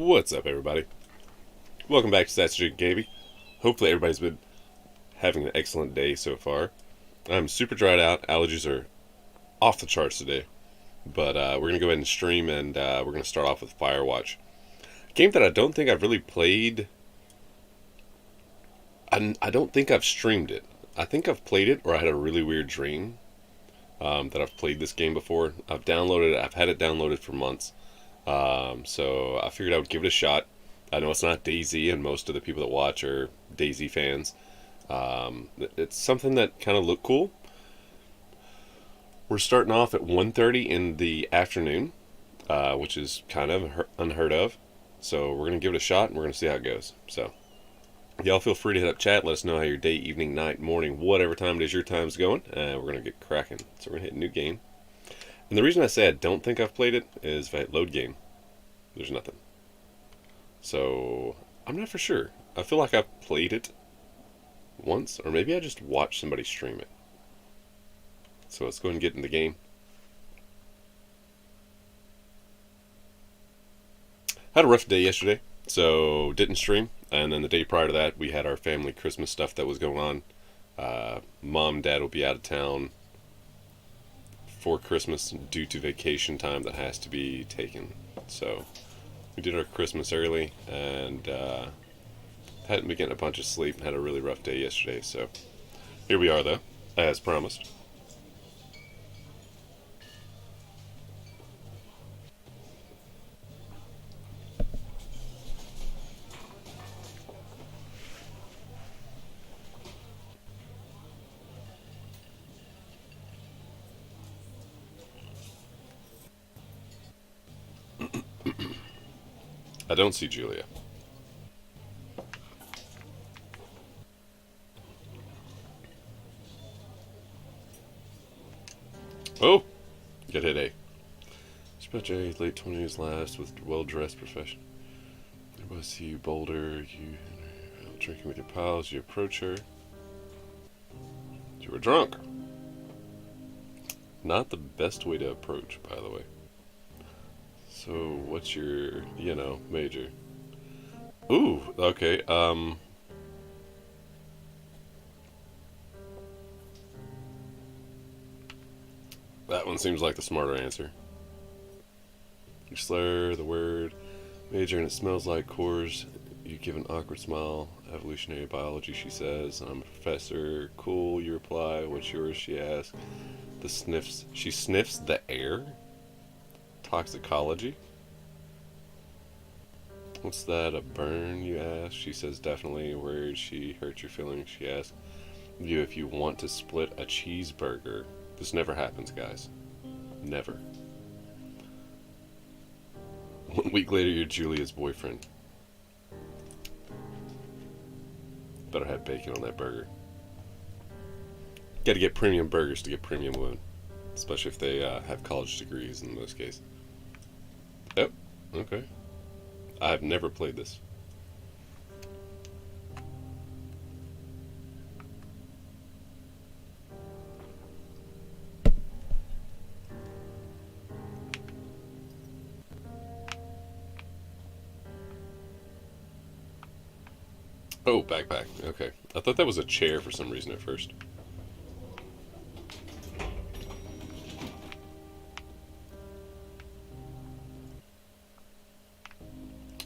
What's up, everybody? Welcome back to Stats Gaming. Hopefully everybody's been having an excellent day so far. I'm super dried out. Allergies are off the charts today. But we're going to go ahead and stream, and we're going to start off with FIREWATch. A game that I don't think I've really played. I don't think I've streamed it. I think I've played it, or I had a really weird dream that I've played this game before. I've downloaded it. I've had it downloaded for months. So I figured I would give it a shot. I know it's not DayZ, and most of the people that watch are DayZ fans. It's something that kind of looked cool. We're starting off at 1:30 in the afternoon, which is kind of unheard of. So we're going to give it a shot, and we're going to see how it goes. So y'all feel free to hit up chat. Let us know how your day, evening, night, morning, whatever time it is your time's going. And we're going to get cracking. So we're going to hit a new game. And the reason I say I don't think I've played it is if I hit load game, there's nothing. So I'm not for sure. I feel like I've played it once, or maybe I just watched somebody stream it. So let's go ahead and get in the game. Had a rough day yesterday, so didn't stream. And then the day prior to that, we had our family Christmas stuff that was going on. Mom and Dad will be out of town for Christmas due to vacation time that has to be taken. So we did our Christmas early, and hadn't been getting a bunch of sleep and had a really rough day yesterday. So here we are, though, as promised. I don't see Julia. Oh! Get hit A. Dispatch A, late 20s, last with well-dressed profession. I see you boulder, you drinking with your pals, you approach her. You were drunk. Not the best way to approach, by the way. So, what's your, major? Ooh, okay, that one seems like the smarter answer. You slur the word major and it smells like cores. You give an awkward smile. Evolutionary biology, she says. I'm a professor. Cool, you reply. What's yours, she asks. She sniffs the air? Toxicology? What's that, a burn, you ask? She says definitely. Where'd she hurt your feelings, she asks. You, if you want to split a cheeseburger. This never happens, guys. Never. 1 week later, you're Julia's boyfriend. Better have bacon on that burger. Gotta get premium burgers to get premium women. Especially if they have college degrees in most cases. Oh, okay. I've never played this. Oh, backpack. Okay. I thought that was a chair for some reason at first.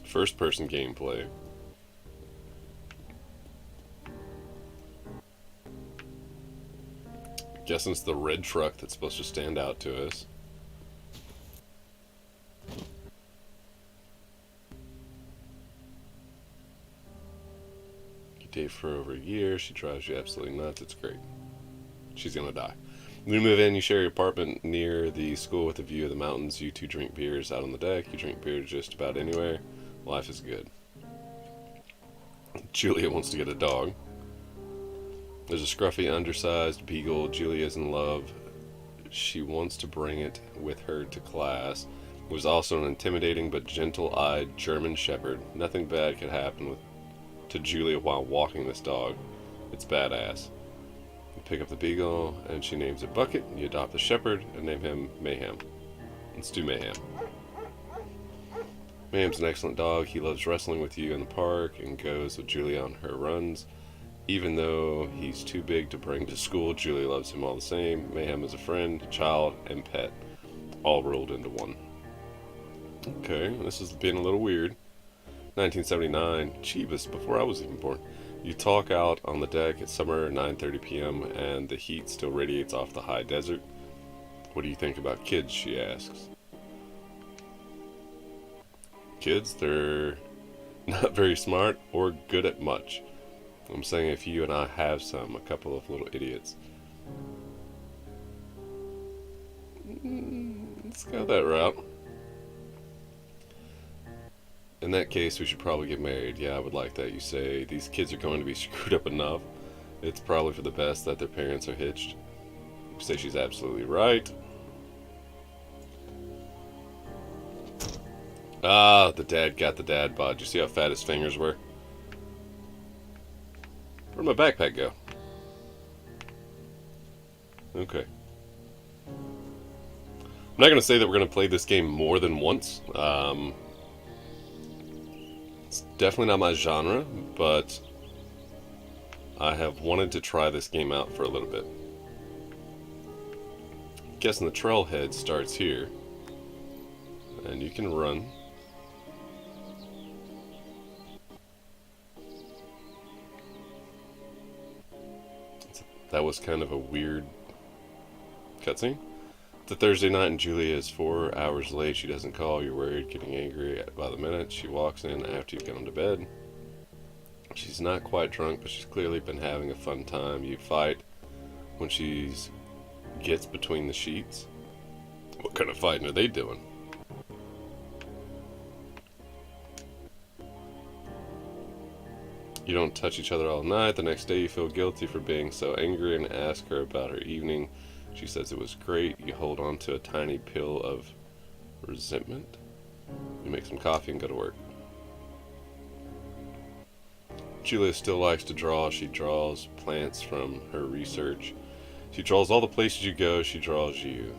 First person gameplay. Guessing it's the red truck that's supposed to stand out to us. You date for over a year. She drives you absolutely nuts. It's great. She's gonna die. You move in, you share your apartment near the school with a view of the mountains. You two drink beers out on the deck. You drink beer just about anywhere. Life is good. Julia wants to get a dog. There's a scruffy, undersized beagle. Julia's in love. She wants to bring it with her to class. There's also an intimidating but gentle-eyed German shepherd. Nothing bad could happen to Julia while walking this dog. It's badass. You pick up the beagle, and she names it Bucket. You adopt the shepherd and name him Mayhem. Let's do Mayhem. Mayhem's an excellent dog. He loves wrestling with you in the park and goes with Julie on her runs. Even though he's too big to bring to school, Julie loves him all the same. Mayhem is a friend, child, and pet, all rolled into one. Okay, this is being a little weird. 1979, Chivas, before I was even born. You talk out on the deck at summer 9:30 p.m. and the heat still radiates off the high desert. What do you think about kids, she asks. Kids, they're not very smart or good at much. I'm saying if you and I have a couple of little idiots. Let's go that route. In that case, we should probably get married. Yeah, I would like that. You say these kids are going to be screwed up enough. It's probably for the best that their parents are hitched. You say she's absolutely right. Ah, the dad got the dad bod. You see how fat his fingers were? Where'd my backpack go? Okay. I'm not going to say that we're going to play this game more than once. It's definitely not my genre, but I have wanted to try this game out for a little bit. I'm guessing the trailhead starts here. And you can run. That was kind of a weird cutscene. It's a Thursday night and Julia is 4 hours late. She doesn't call. You're worried, getting angry by the minute. She walks in after you've gone to bed. She's not quite drunk, but she's clearly been having a fun time. You fight when she gets between the sheets. What kind of fighting are they doing? You don't touch each other all night. The next day you feel guilty for being so angry and ask her about her evening. She says it was great. You hold on to a tiny pill of resentment. You make some coffee and go to work. Julia still likes to draw. She draws plants from her research. She draws all the places you go. She draws you.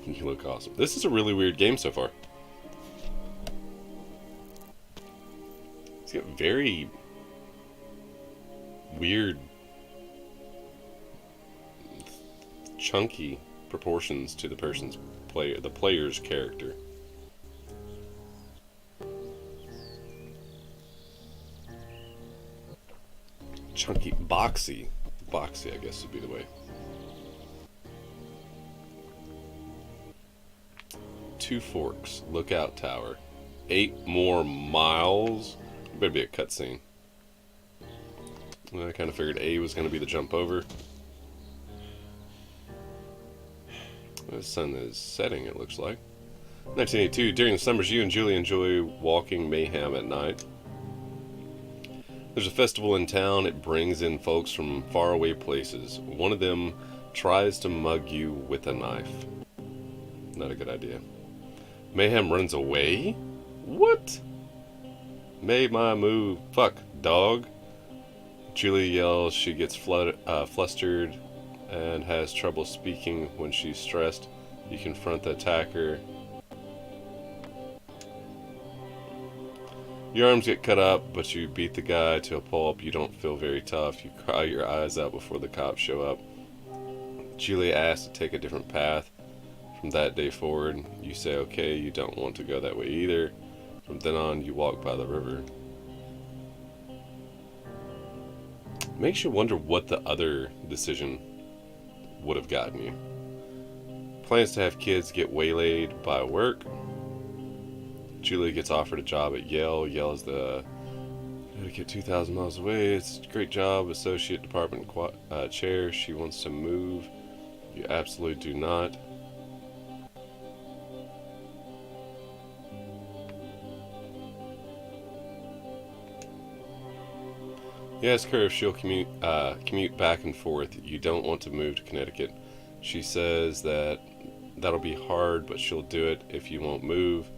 You look awesome. This is a really weird game so far. It's got very weird, chunky proportions to the player's character. Chunky, boxy, I guess would be the way. 2 Forks, Lookout Tower, 8 more miles. Better be a cutscene. I kind of figured A was going to be the jump over. The sun is setting, it looks like. 1982, during the summers, you and Julie enjoy walking Mayhem at night. There's a festival in town. It brings in folks from faraway places. One of them tries to mug you with a knife. Not a good idea. Mayhem runs away? What? Made my move. Fuck, dog. Julie yells. She gets flustered and has trouble speaking when she's stressed. You confront the attacker. Your arms get cut up, but you beat the guy to a pulp. You don't feel very tough. You cry your eyes out before the cops show up. Julie asks to take a different path. From that day forward, you say, okay, you don't want to go that way either. From then on, you walk by the river. Makes you wonder what the other decision would have gotten you. Plans to have kids get waylaid by work. Julie gets offered a job at Yale. Yale is the Connecticut 2,000 miles away. It's a great job, associate department chair. She wants to move. You absolutely do not. You ask her if she'll commute back and forth. You don't want to move to Connecticut. She says that that'll be hard, but she'll do it if you won't move.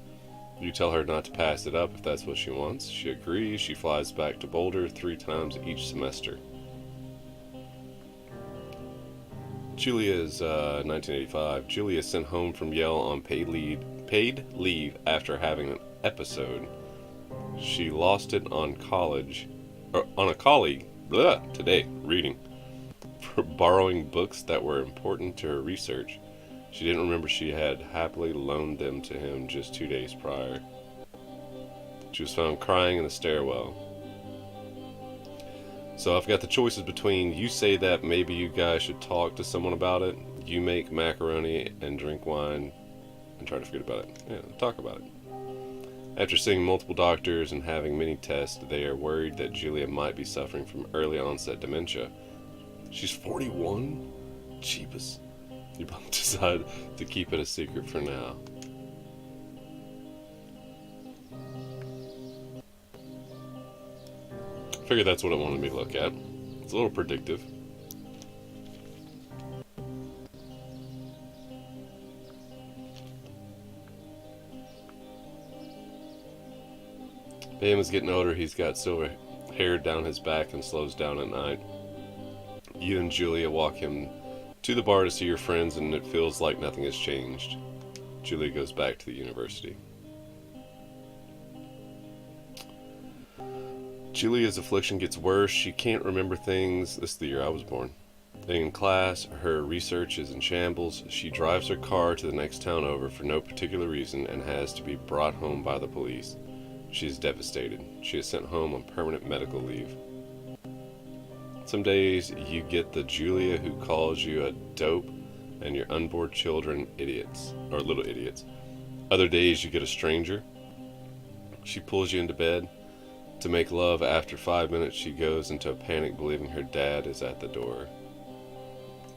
You tell her not to pass it up if that's what she wants. She agrees. She flies back to Boulder 3 times each semester. Julia is 1985. Julia is sent home from Yale on paid leave after having an episode. She lost it on a colleague. Today, reading, for borrowing books that were important to her research. She didn't remember she had happily loaned them to him just 2 days prior. She was found crying in the stairwell. So I've got the choices between you say that maybe you guys should talk to someone about it, you make macaroni and drink wine and try to forget about it. Yeah, talk about it. After seeing multiple doctors and having many tests, they are worried that Julia might be suffering from early onset dementia. She's 41? Jeebus. You both decide to keep it a secret for now. I figured that's what it wanted me to look at. It's a little predictive. Bam is getting older. He's got silver hair down his back and slows down at night. You and Julia walk him to the bar to see your friends, and it feels like nothing has changed. Julia goes back to the university. Julia's affliction gets worse. She can't remember things. This is the year I was born. In class, her research is in shambles. She drives her car to the next town over for no particular reason and has to be brought home by the police. She is devastated. She is sent home on permanent medical leave. Some days you get the Julia who calls you a dope and your unborn children idiots, or little idiots. Other days you get a stranger. She pulls you into bed. To make love, after 5 minutes she goes into a panic believing her dad is at the door.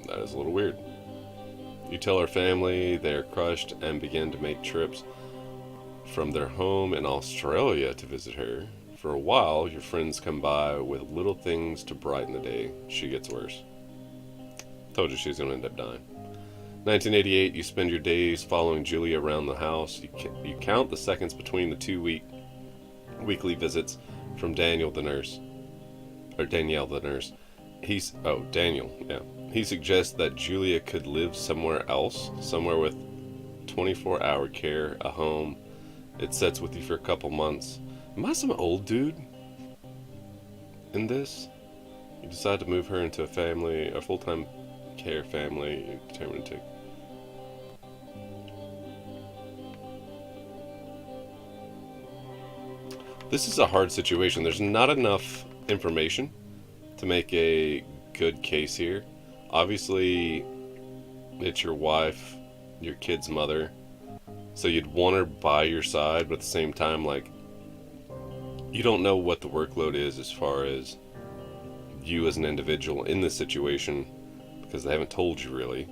That is a little weird. You tell her family, they are crushed and begin to make trips from their home in Australia to visit her. For a while, your friends come by with little things to brighten the day. She gets worse. Told you she was going to end up dying. 1988, you spend your days following Julia around the house. You count the seconds between the weekly visits from Danielle the nurse. Daniel, yeah. He suggests that Julia could live somewhere else, somewhere with 24-hour care, a home. It sets with you for a couple months. Am I some old dude in this? You decide to move her into a full-time care family. You determine to. This is a hard situation. There's not enough information to make a good case here. Obviously, it's your wife, your kid's mother, so you'd want her by your side, but at the same time, like, you don't know what the workload is as far as you as an individual in this situation, because they haven't told you really.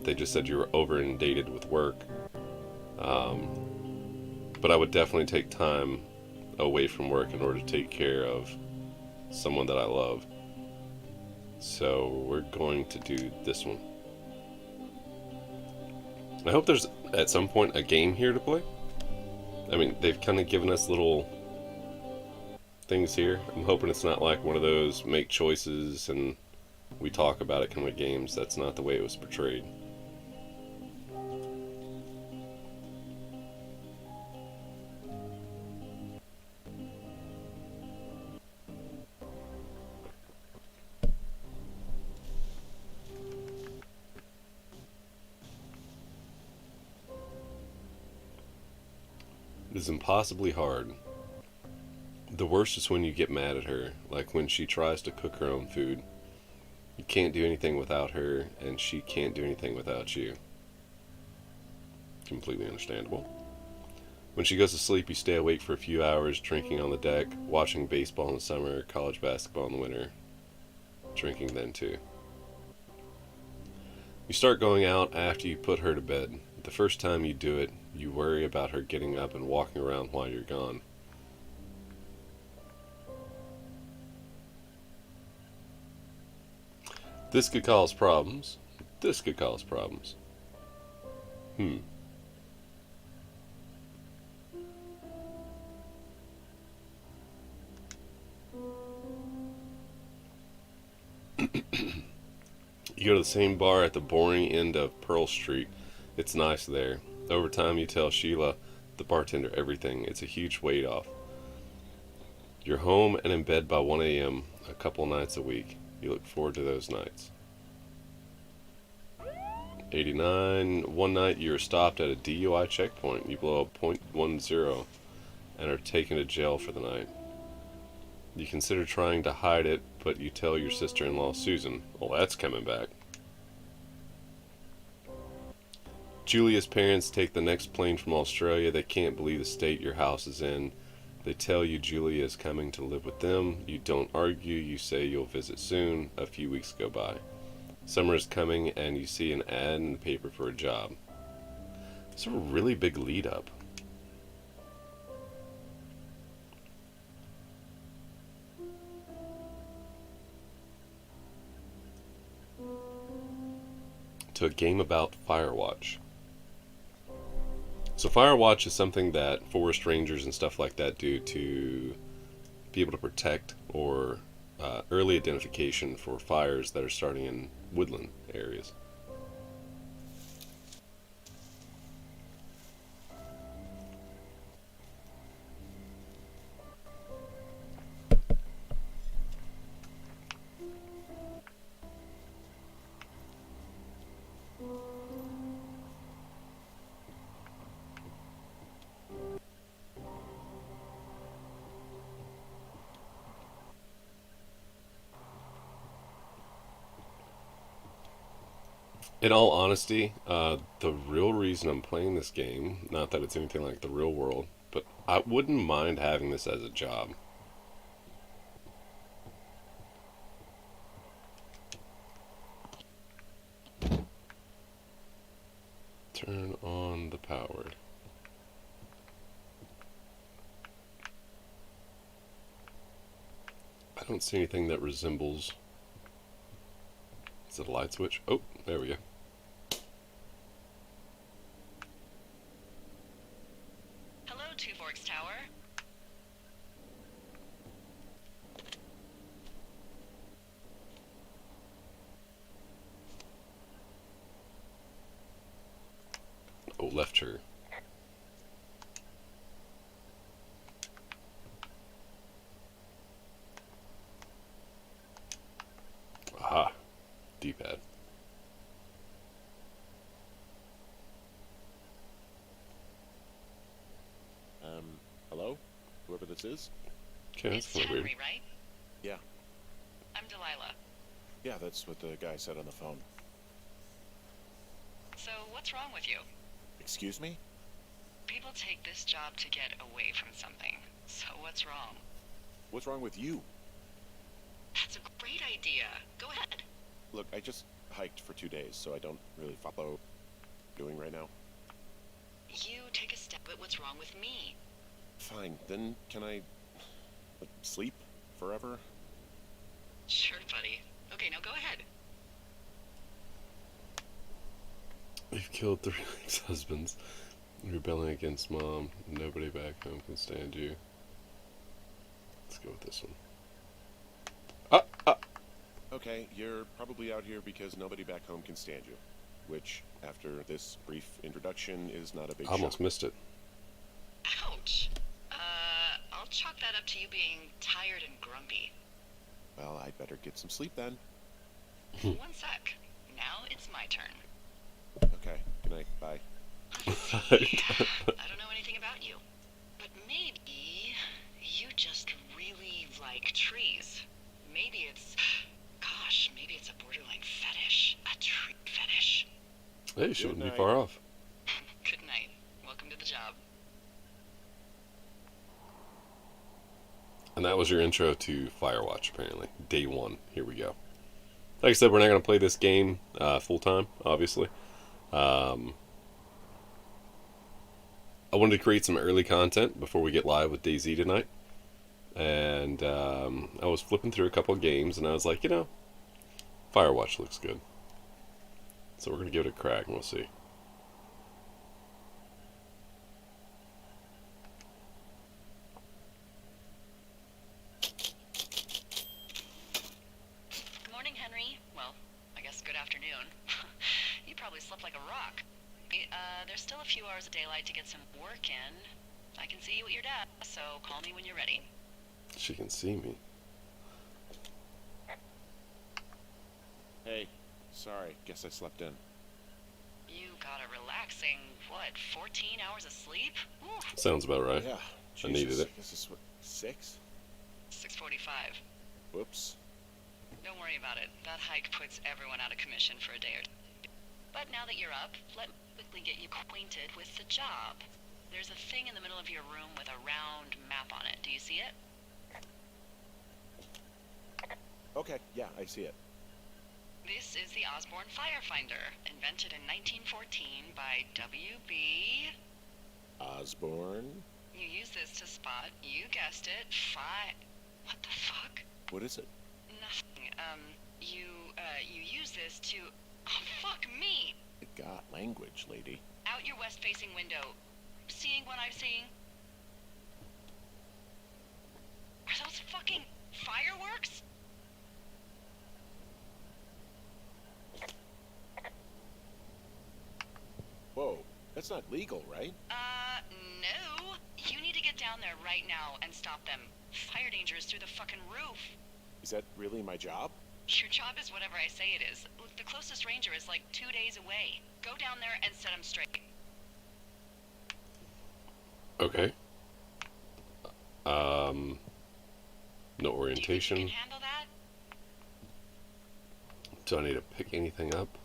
They just said you were over inundated with work. But I would definitely take time away from work in order to take care of someone that I love. So we're going to do this one. I hope there's at some point a game here to play. I mean, they've kind of given us little things here. I'm hoping it's not like one of those make choices and we talk about it kind of games. That's not the way it was portrayed. It is impossibly hard. The worst is when you get mad at her, like when she tries to cook her own food. You can't do anything without her, and she can't do anything without you. Completely understandable. When she goes to sleep, you stay awake for a few hours, drinking on the deck, watching baseball in the summer, college basketball in the winter, drinking then too. You start going out after you put her to bed. The first time you do it, you worry about her getting up and walking around while you're gone. This could cause problems. This could cause problems. You go to the same bar at the boring end of Pearl Street. It's nice there. Over time, you tell Sheila, the bartender, everything. It's a huge weight off. You're home and in bed by 1 a.m. a couple nights a week. You look forward to those nights. 89. One night you are stopped at a DUI checkpoint. You blow a .10 and are taken to jail for the night. You consider trying to hide it, but you tell your sister-in-law Susan. Well, that's coming back. Julia's parents take the next plane from Australia. They can't believe the state your house is in. They tell you Julia is coming to live with them. You don't argue. You say you'll visit soon. A few weeks go by. Summer is coming and you see an ad in the paper for a job. It's a really big lead up. To a game about FIREWATCH. So FIREWATCH is something that forest rangers and stuff like that do to be able to protect or early identification for fires that are starting in woodland areas. In all honesty, the real reason I'm playing this game, not that it's anything like the real world, but I wouldn't mind having this as a job. Turn on the powered. I don't see anything that resembles... Is it a light switch? Oh, there we go. Hello, Two Forks Tower. Oh, left trigger. Aha. D-pad. Hello? Whoever this is? Okay, that's It's kind of weird. Henry, right? Yeah. I'm Delilah. Yeah, that's what the guy said on the phone. So, what's wrong with you? Excuse me? People take this job to get away from something. So, what's wrong? What's wrong with you? That's a great idea. Go ahead. Look, I just hiked for 2 days, so I don't really follow what I'm doing right now. You take a step at what's wrong with me. Fine, then can I sleep forever? Sure, buddy. Okay, now go ahead. You've killed 3 ex-husbands. Rebelling against mom. Nobody back home can stand you. Let's go with this one. Okay, you're probably out here because nobody back home can stand you. Which, after this brief introduction, is not a big I almost shock. missed it. Ouch. I'll chalk that up to you being tired and grumpy. Well, I'd better get some sleep then. One sec. Now it's my turn. Okay, good night, bye. See, I don't know anything about you. But maybe you just really like trees. Maybe it's... Gosh, maybe it's a borderline fetish. A tree fetish. Hey, you shouldn't be night. far off. Good night. Welcome to the job. And that was your intro to FIREWATCH, apparently. Day 1. Here we go. Like I said, we're not going to play this game full time, obviously. I wanted to create some early content before we get live with DayZ tonight. And I was flipping through a couple of games, and I was like, FIREWATCH looks good. So we're going to give it a crack, and we'll see. Good morning, Henry. Well, I guess good afternoon. there's still a few hours of daylight to get some work in. I can see you at your desk, so call me when you're ready. She can see me. Hey, sorry, guess I slept in. You got a relaxing, 14 hours of sleep? Ooh. Sounds about right. Yeah, I needed Jesus, it. This is what, 6? 6:45. Whoops. Don't worry about it. That hike puts everyone out of commission for a day or two. But now that you're up, let me quickly get you acquainted with the job. There's a thing in the middle of your room with a round map on it. Do you see it? Okay, yeah, I see it. This is the Osborne Firefinder, invented in 1914 by W.B. Osborne? You use this to spot, you guessed it, What the fuck? What is it? Nothing. You use this to... Oh, fuck me! God, language, lady. Out your west-facing window. Seeing what I'm seeing? Are those fucking fireworks? Whoa, that's not legal, right? No. You need to get down there right now and stop them. Fire danger is through the fucking roof. Is that really my job? Your job is whatever I say it is. Look, the closest ranger is like 2 days away. Go down there and set him straight. Okay. No Do you think you orientation. can handle that? Do I need to pick anything up?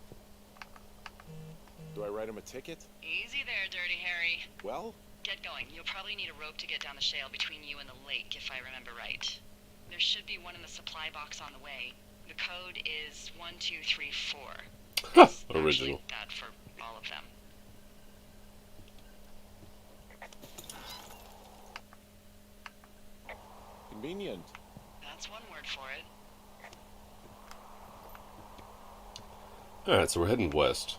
Do I write him a ticket? Easy there, Dirty Harry. Well, Get going. You'll probably need a rope to get down the shale between you and the lake, if I remember right. There should be one in the supply box on the way. The code is 1234. It's Original. actually that for all of them. convenient. That's one word for it. Alright, so we're heading west.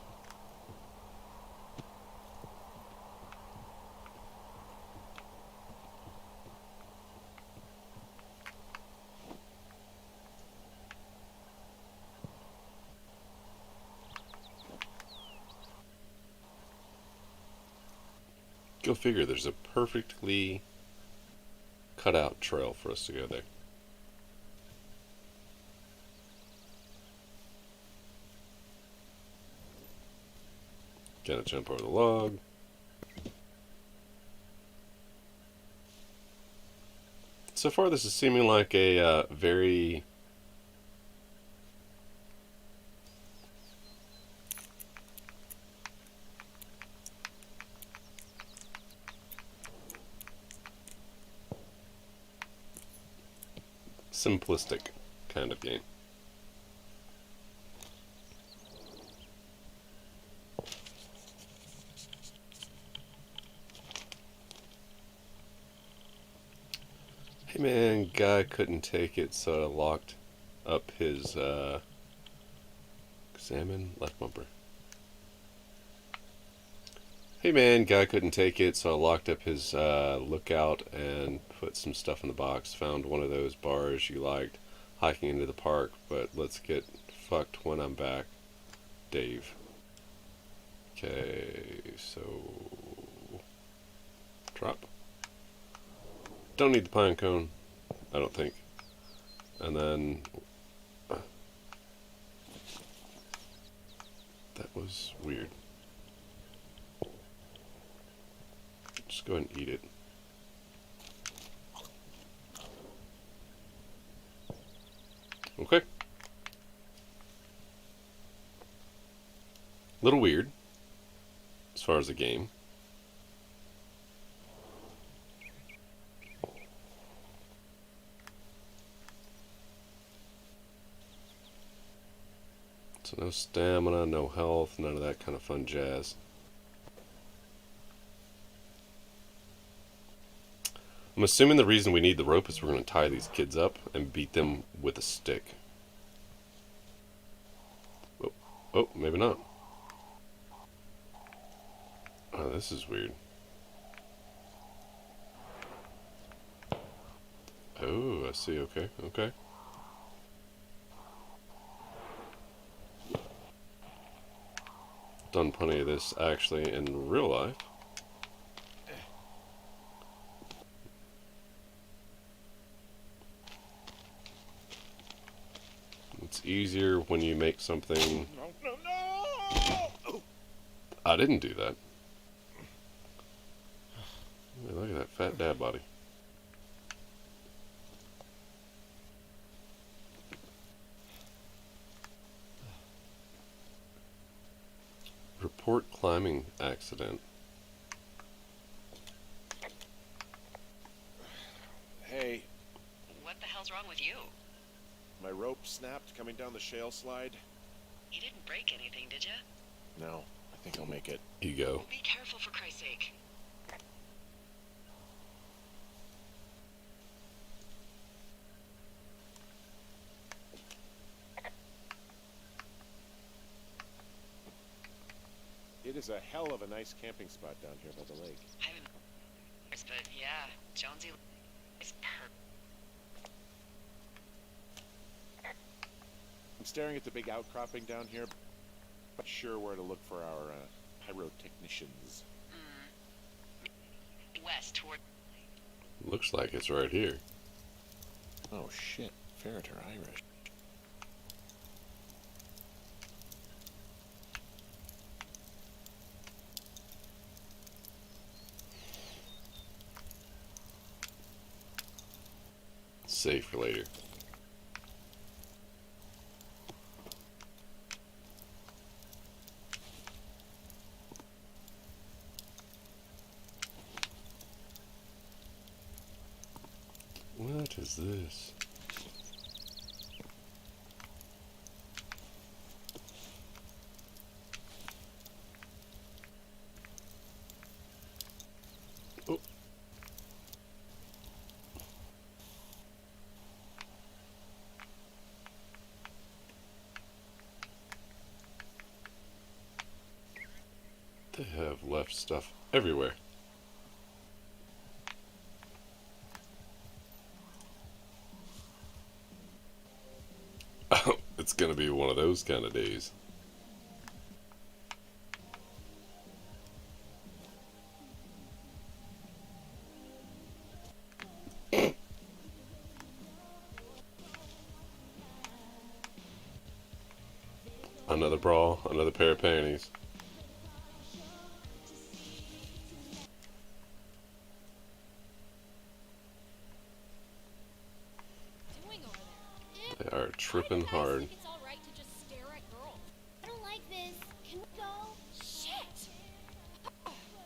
Go figure, there's a perfectly cut out trail for us to go there. Gotta jump over the log. So far, this is seeming like a very simplistic kind of game. Hey man, guy couldn't take it, so I locked up his examine left bumper. Hey man, guy couldn't take it, so I locked up his lookout and put some stuff in the box. Found one of those bars you liked, hiking into the park, but let's get fucked when I'm back. Dave. Okay, so drop. Don't need the pine cone, I don't think. And then that was weird. Just go ahead and eat it. Okay. Little weird as far as the game. So no stamina, no health, none of that kind of fun jazz. I'm assuming the reason we need the rope is we're going to tie these kids up and beat them with a stick. Oh, oh, maybe not. Oh, this is weird. Oh, I see. Okay, okay. done plenty of this actually in real life. It's easier when you make something. No! I didn't do that. Hey, look at that fat dad body. Report climbing accident. Hey, What the hell's wrong with you? my rope snapped coming down the shale slide. You didn't break anything, did you? No, I think I'll make it. Ego. Be careful, for Christ's sake. It is a hell of a nice camping spot down here by the lake. I haven't. But yeah, Jonesy is perfect. I'm staring at the big outcropping down here, but sure where to look for our pyrotechnicians. West toward. Looks like it's right here. Oh shit, ferret are Irish. Save for later. What is this? Oh. They have left stuff everywhere. Oh, it's gonna be one of those kind of days. Another brawl, another pair of panties. Doing over there? They are tripping Why do you guys hard. think it's all right to just stare at girls? I don't like this. Can we go? Shit!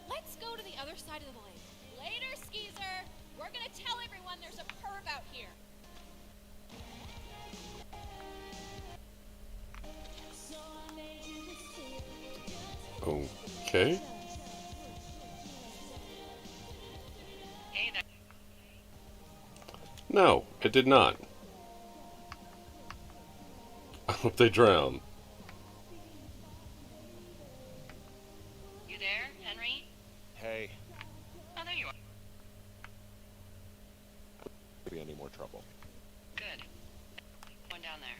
Let's go to the other side of the lake. Later, Skeezer. We're gonna tell everyone there's a perv out here. Okay. Hey there. No, it did not. I hope they drown. You there, Henry? Hey, Oh, there you are. be any more trouble? Good. One down there.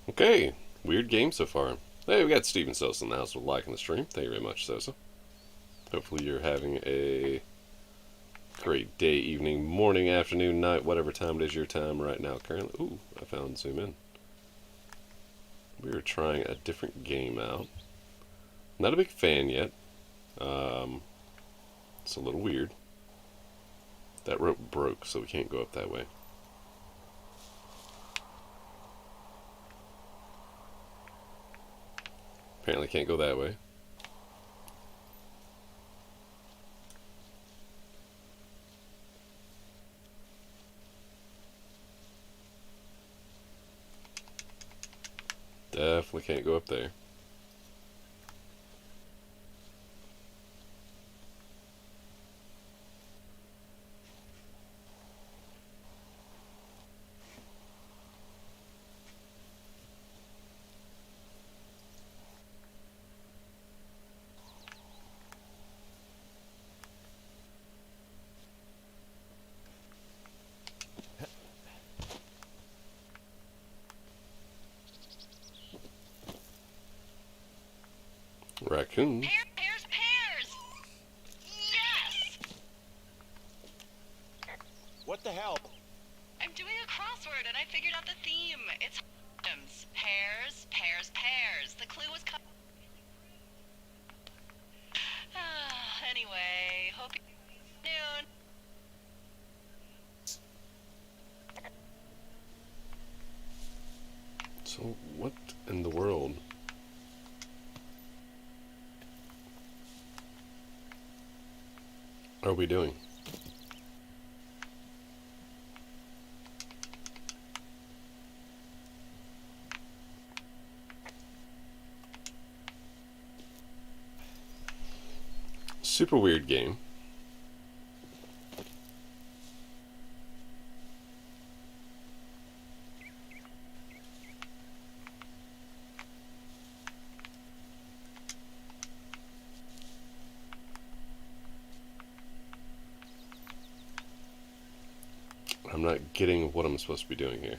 Okay, weird game so far. Hey, we got Steven Sosa in the house with liking the stream. Thank you very much, Sosa. Hopefully you're having a great day, evening, morning, afternoon, night, whatever time it is your time right now currently. Ooh, I found zoom in. We are trying a different game out. Not a big fan yet. It's a little weird. That rope broke, so we can't go up that way. Apparently can't go that way. Definitely can't go up there. Raccoon. Pears! Yes! What the hell? I'm doing a crossword and I figured out the theme. It's pears, pears, pears. The clue was anyway, hope you soon. So what in the world? Are we doing? Super weird game. I'm not getting what I'm supposed to be doing here.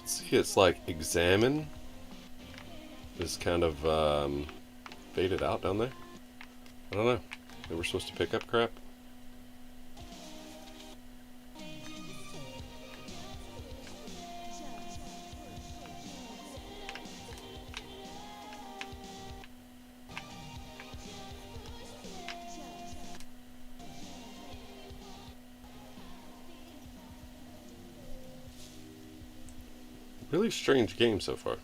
See, it's like examine is kind of faded out down there. I don't know. They were supposed to pick up crap. Really strange game so far.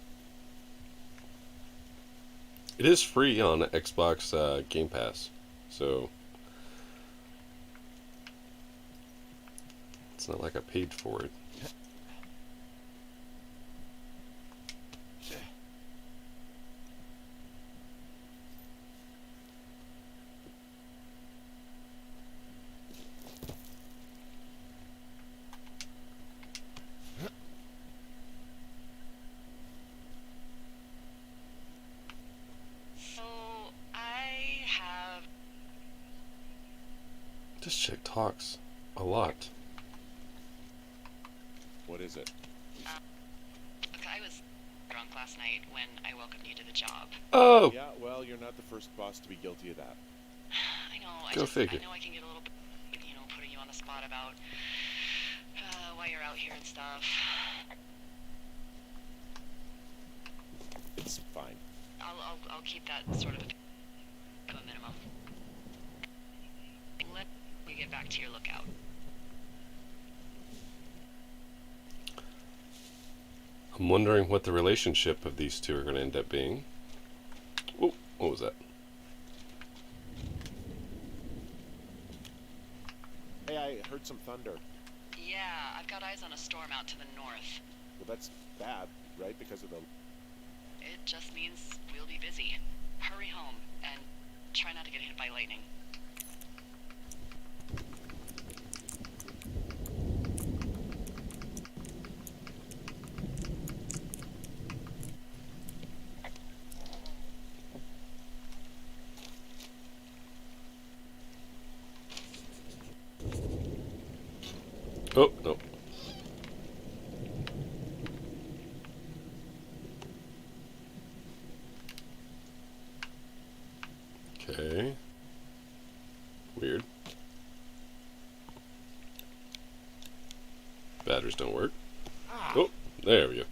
It is free on Xbox Game Pass, so it's not like I paid for it. So, I have... This chick talks a lot. What is it? Look, I was drunk last night when I welcomed you to the job. Oh! Yeah, well, you're not the first boss to be guilty of that. I know, Go figure. I know I can get a little bit, putting you on the spot about why you're out here and stuff. It's fine. I'll keep that sort of to a minimum. Let you get back to your lookout. I'm wondering what the relationship of these two are going to end up being. Oh, what was that? Hey, I heard some thunder. Yeah, I've got eyes on a storm out to the north. Well, that's bad, right? Because of the... It just means we'll be busy. Hurry home and try not to get hit by lightning. Oh, no. Okay. Weird. Batteries don't work. Oh, there we go.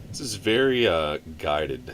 This is very guided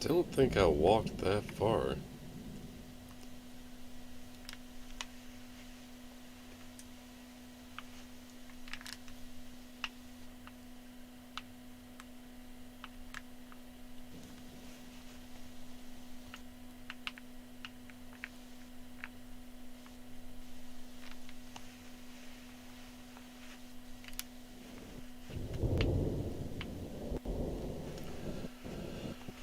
don't think I walked that far.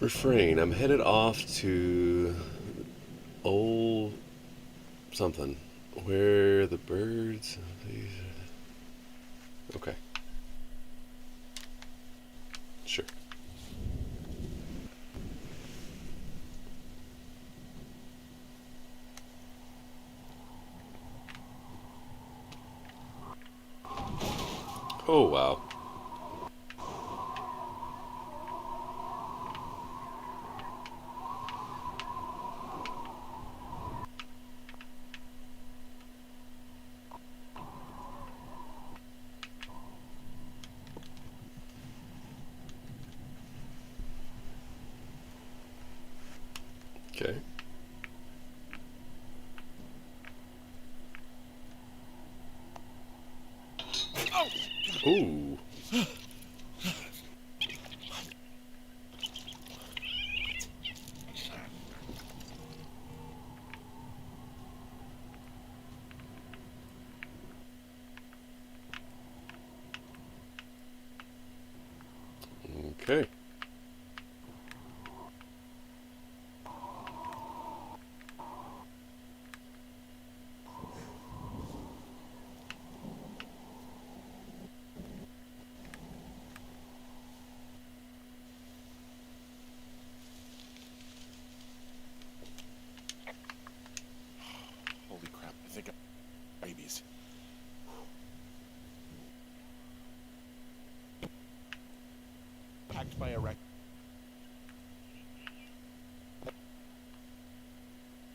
Refrain. I'm headed off to old something. Where the birds. Okay. Sure. Oh, wow. Okay. Ooh. Okay. Holy crap, I think I'm babies. Packed by a wreck.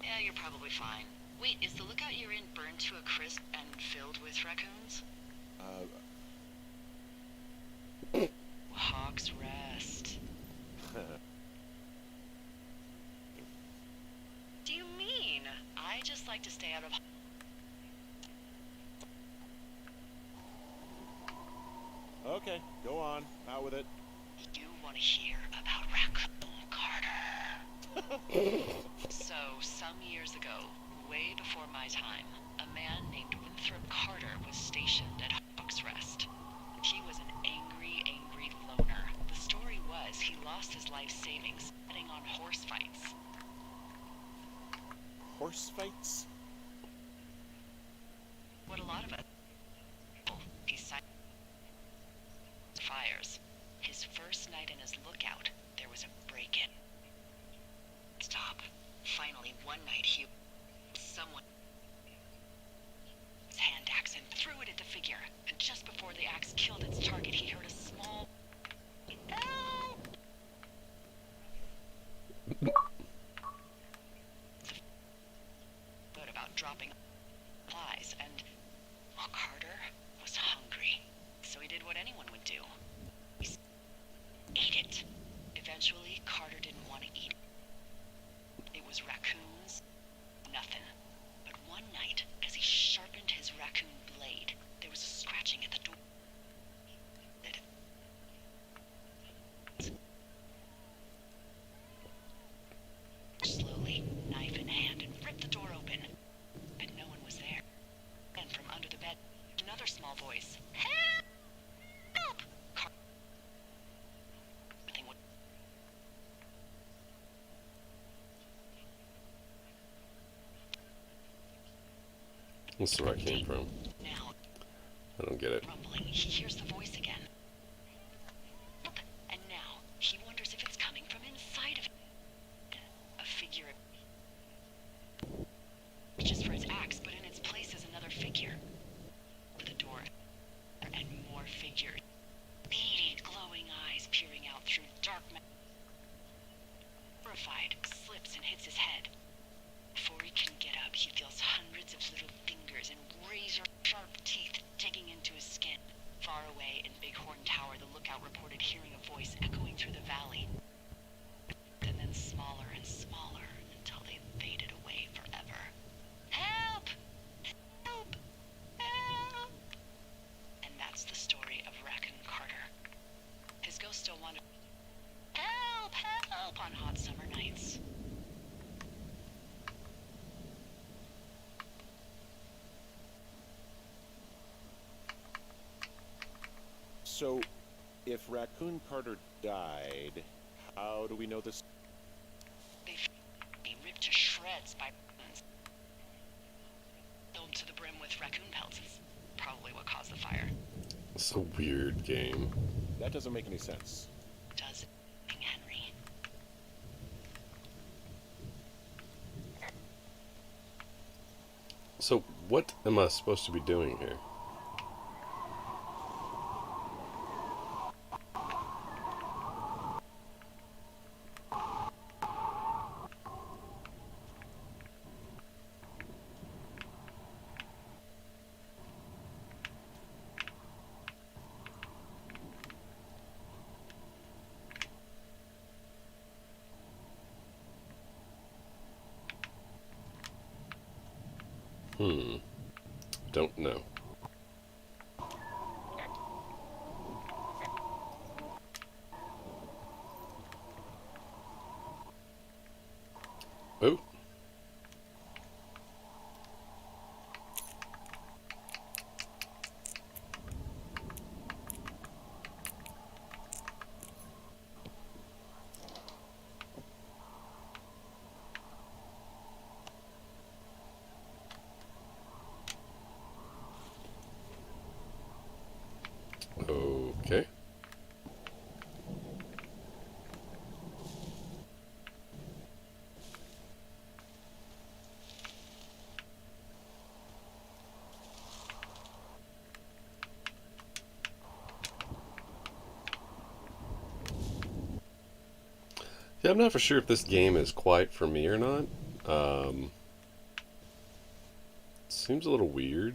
Yeah, you're probably fine. Wait, is the lookout you're in burned to a crisp and filled with raccoons? Hawk's Rest. Do you mean? I just like to stay out of... Okay, go on. Out with it. You want to hear about Raccoon Carter? So, some years ago, way before my time, a man named Winthrop Carter was stationed at Hawk's Rest. He was an angry, angry loner. The story was he lost his life savings betting on horse fights. Horse fights? What a lot of it. He signed fires. His first night in his lookout, there was a break-in. Stop. Finally, one night someone his hand axe and threw it at the figure. And just before the axe killed its target, he heard a small help! But about dropping supplies, and well, Carter was hungry, so he did what anyone would do. He ate it. Eventually, Carter didn't want to eat it. It was raccoons, nothing. But one night, as he sharpened his raccoon blade, there was a scratching at the door. Slowly, knife in hand, and ripped the door open. But no one was there. And from under the bed, another small voice. Help! Help! Everything would... That's where I came from. Now, I don't get it. rumbling, he hears the voice again. And now, he wonders if it's coming from inside of it. A figure reaches for his axe, but in its place is another figure. The door, and more figures. Beady, glowing eyes peering out through dark horrified, slips and hits his head. Before he can get up, he feels hundreds of little fingers and razor-sharp teeth digging into his skin. Far away in big So, if Raccoon Carter died, how do we know this? They be ripped to shreds by raccoons. Filled to the brim with raccoon pelts is probably what caused the fire. It's a weird game. That doesn't make any sense. Does it, Henry? So, what am I supposed to be doing here? Don't know. Oh. Okay. Yeah, I'm not for sure if this game is quite for me or not. Seems a little weird.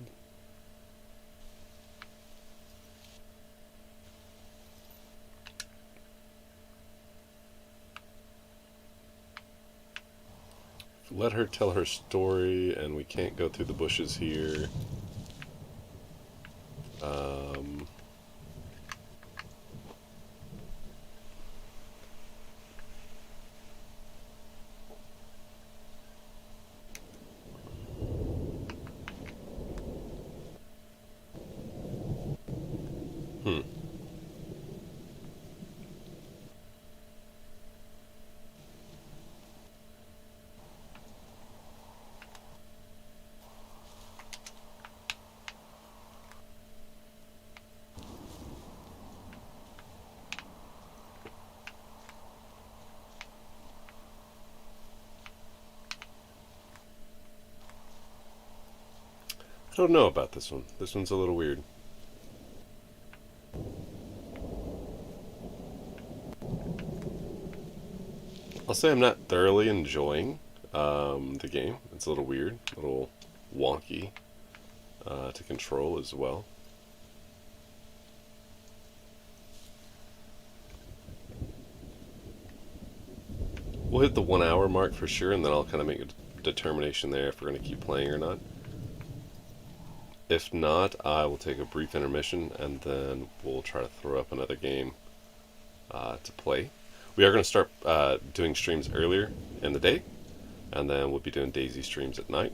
Let her tell her story, and we can't go through the bushes here. Um, hmm. I don't know about this one. This one's a little weird. I'll say I'm not thoroughly enjoying the game. It's a little weird, a little wonky to control as well. We'll hit the 1 hour mark for sure, and then I'll kind of make a determination there if we're going to keep playing or not. If not, I will take a brief intermission, and then we'll try to throw up another game to play. We are going to start doing streams earlier in the day, and then we'll be doing Daisy streams at night.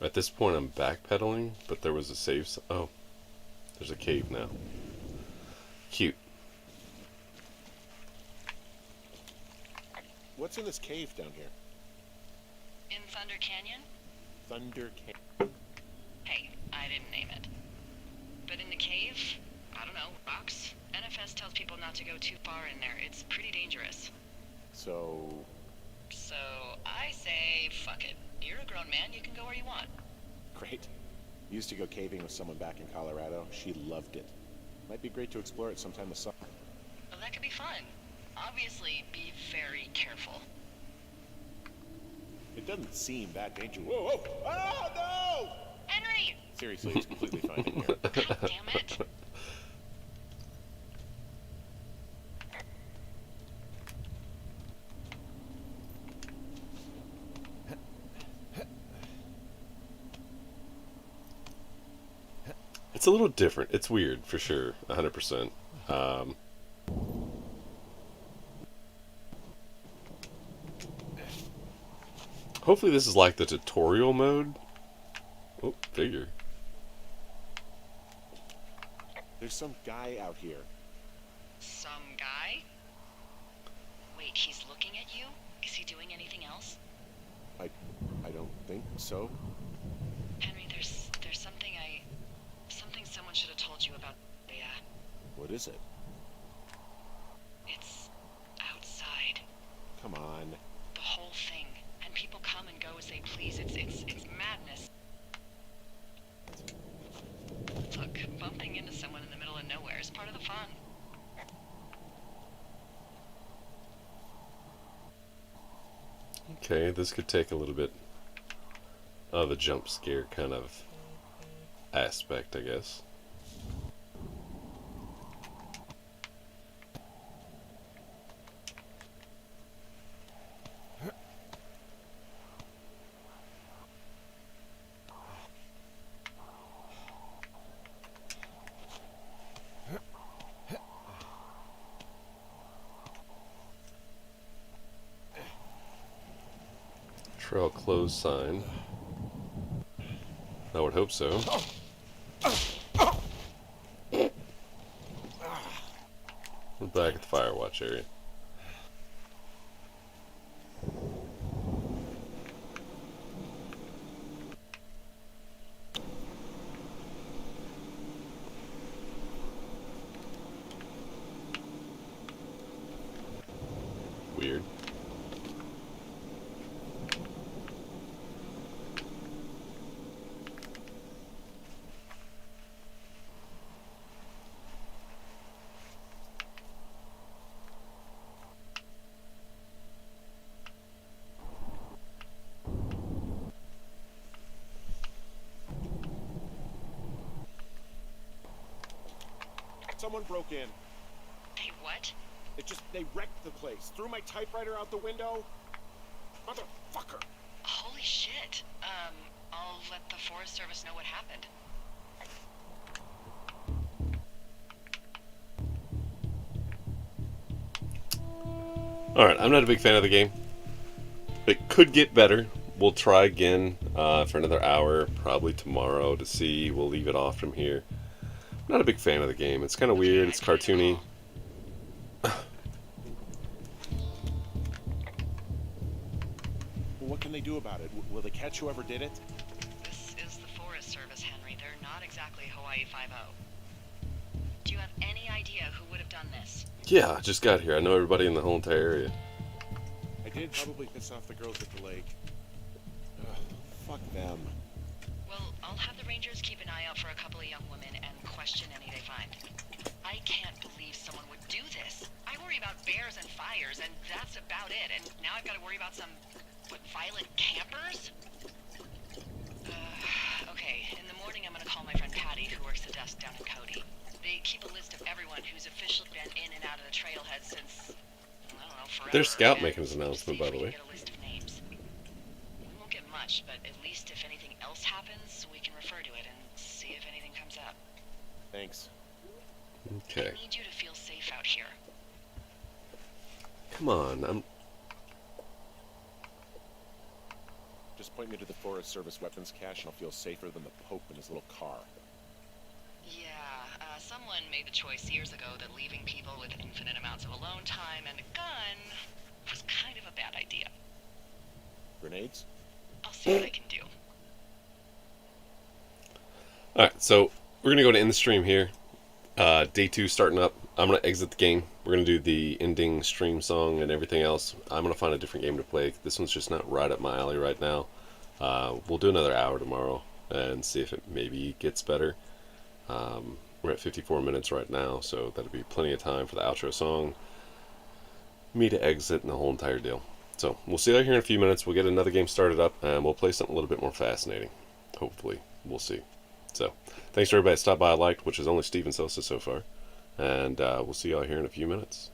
At this point, I'm backpedaling, but there was a save. Oh, there's a cave now. Cute. What's in this cave down here? In Thunder Canyon? Thunder Canyon. Hey, I didn't name it. But in the cave, I don't know, rocks? NFS tells people not to go too far in there. It's pretty dangerous. So, So I say, fuck it. You're a grown man, you can go where you want. great. Used to go caving with someone back in Colorado. She loved it. Might be great to explore it sometime this summer. Well, that could be fun. Obviously, be very careful. It doesn't seem that dangerous. Whoa, whoa! Oh, no! Henry! Seriously, it's completely fine in here. God damn it. It's a little different. It's weird for sure, 100%. Um, Hopefully this is like the tutorial mode. Oh, figure. There's some guy out here. Some guy? Wait, he's looking at you? Is he doing anything else? I don't think so. Henry, there's something someone should have told you about. Yeah, What is it? it's outside. Come on. The whole thing. And people come and go as they please. It's madness. Look, bumping into someone in the middle of nowhere is part of the fun. Okay, this could take a little bit of a jump scare kind of aspect, I guess. Trail closed sign. I would hope so. We're back at the Firewatch area. Weird. Someone broke in. Hey, what? They wrecked the place. Threw my typewriter out the window. Motherfucker. Holy shit. I'll let the Forest Service know what happened. Alright, I'm not a big fan of the game. It could get better. We'll try again for another hour, probably tomorrow, to see. We'll leave it off from here. I'm not a big fan of the game. It's kind of weird. It's cartoony. Well, what can they do about it? Will they catch whoever did it? This is the Forest Service, Henry. They're not exactly Hawaii 5-0. Do you have any idea who would have done this? Yeah, I just got here. I know everybody in the whole entire area. I did probably piss off the girls at the lake. Ugh, fuck them. Well, I'll have the Rangers keep an eye out for a couple of young women and question any they find. I can't believe someone would do this. I worry about bears and fires, and that's about it. And now I've got to worry about some, violent campers? Okay, in the morning I'm going to call my friend Patty, who works the desk down in Cody. They keep a list of everyone who's officially been in and out of the trailhead since, I don't know, forever. There's Scout And making his announcement, see if by the we way. can get a list of names. We won't get much, but at least if anything else happens, we can refer to it and see if anything comes up. Thanks. Okay. I need you to feel safe out here. Come on. Just point me to the Forest Service weapons cache and I'll feel safer than the Pope in his little car. Yeah, someone made the choice years ago that leaving people with infinite amounts of alone time and a gun was kind of a bad idea. Grenades? I'll see what I can do. Alright, so we're going to go to end the stream here. Day 2 starting up. I'm going to exit the game. We're going to do the ending stream song and everything else. I'm going to find a different game to play. This one's just not right up my alley right now. We'll do another hour tomorrow and see if it maybe gets better. We're at 54 minutes right now, so that'll be plenty of time for the outro song, me to exit, and the whole entire deal. So we'll see you here in a few minutes. We'll get another game started up, and we'll play something a little bit more fascinating. Hopefully. We'll see. So, thanks to everybody that stopped by and liked, which is only Steven Sosa so far. And we'll see y'all here in a few minutes.